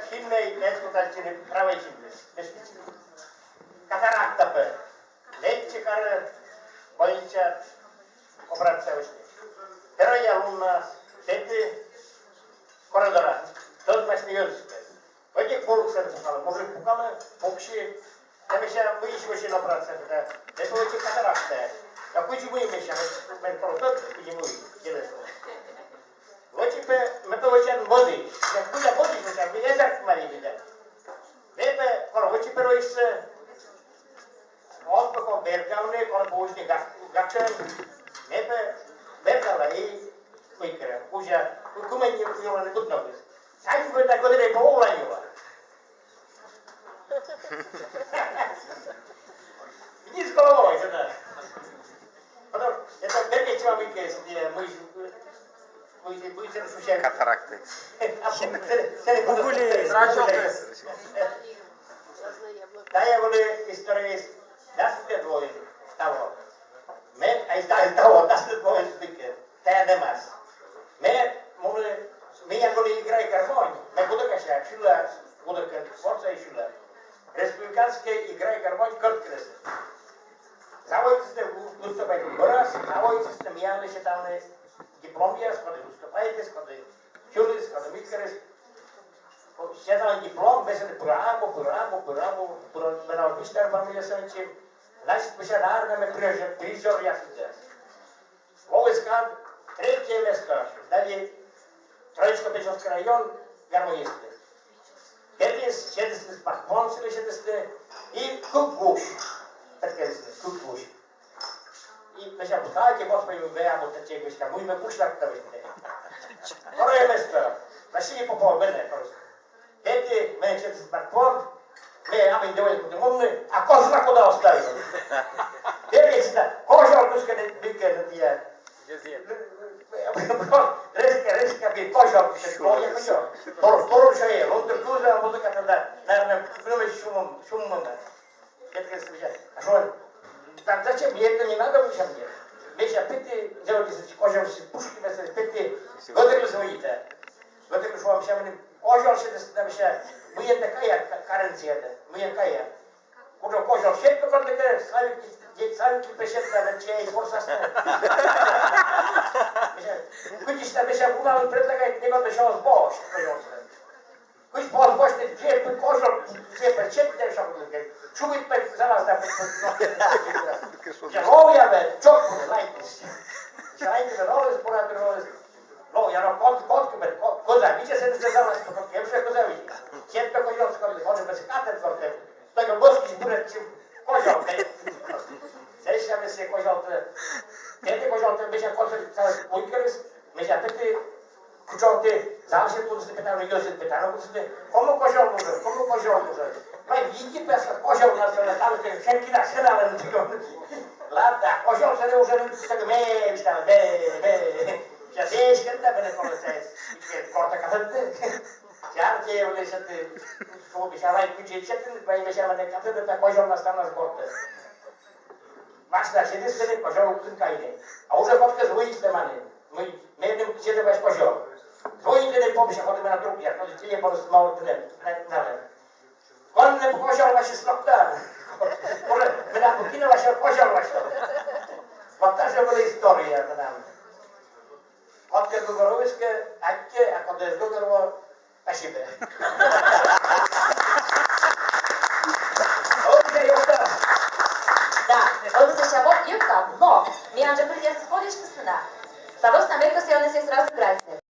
filmei eksploatacyjnej prawej Ciny. Katarakta P. Lekcie care boicia obraca właśnie. Teraz ja u nas wtedy korytora. To jest śmiejące. Będzie kurczę, może pukamy, puksie. Ja myślałem, wyjść się na pracę. Nie powiedzieć katarakta. Ja pójdzie mój myślałem, że to pójdzie mój. Voce pe me pe voce modi, ne kuja modi ne kan ne zak mari ne. Ne pe kor voce pe rois on pe ko bergaune kor božne gachen ne pe bergala ei mikra kuja kumen ni ne gutno. Sai pe ta godere po olanyo. Видишь головой сюда. Потом это берег человек есть, где мы Катаракты. Da je vole historie dastet vojn stavo. Me ai stavo dastet vojn spiker. Ta demas. Me mole me ja vole igraj garmonj. Me budu kaša šula, budu kad forca i šula. Respublikanske igraj garmonj krtkres. Zavojte ste ustupaj boras, zavojte ste mijale še tamne diplomijas, kada ustupajtes, kada čulis, kada mikres. Ще там диплом, беше право, на обичтар фамилия съм, че значит беше нарна ме прижор ясите. Войска, третье место, дали Троицко-Печерский район, гармонисты. Перлис, шедесте спартмонсили, шедесте и кукуш, така десте, кукуш. И беше поставяйте, Господи, бея, вот те грешка, мы ме пушлак да вижте. Второе место, Василий Попов, мене просто. Эти мы через смартфон, мы ами делали по-другому, а кожа куда оставили. Теперь сюда, кожа пускай викинет я. Резко би кожа школа кожа. Второй шея, он тоже музыка тогда, наверное, фильмы шумом. Это слышать. А что? Так зачем мне это не надо вообще мне? Вещи опять делать кожа пушки, опять готовили свои-то. Готовили что вообще мне Кожа ще десь ми така каренція, ми така. Кожа ще покладе, славики пишет на вече і форсасте. Кудись там ще була предлагає не года що збош, пожалуйста. Кудись збош не вже кожа все перчет де що буде. Чують пер зараз там. Я я бе чок лайкс. Шайки ролес пора ролес. No, ja no cosa, mi se ne stava perché è cosa vedi. Sempre con io scordo, oggi per scattare il corteo. Sto che boschi pure cosa, ok? Se si avesse cosa invece cosa uikeres, invece a te kučote, zavše tu se petano, io se petano, come cosa može. Ma vidi pesca cosa u nas na tamo se cerchi da sera non ti go. Lada, cosa se ne usa se me sta be. Ja zees kenda bene kolosses. Ik korte kafette. Ja, je wil eens het voor bijzonder budget zetten, bij bijzonder de kafette dat kojo na staan korte. Maar dat je dit bene kojo op kan kijken. Auze kopke zwoist de mannen. Moet neem zitten bij kojo. Zwoist de popje voor de na druk ja, dat je voor small trip. Kon ne kojo was je slokta. Ora, me na pokina was je kojo was. Wat dat is wel historia dan. От като горовиска, ако да изгогарва, пашибе. Da, ovdje se še vod jukta, no, mi anđe prije spodiš sna. Sa dosta meko se one se srazu grajce.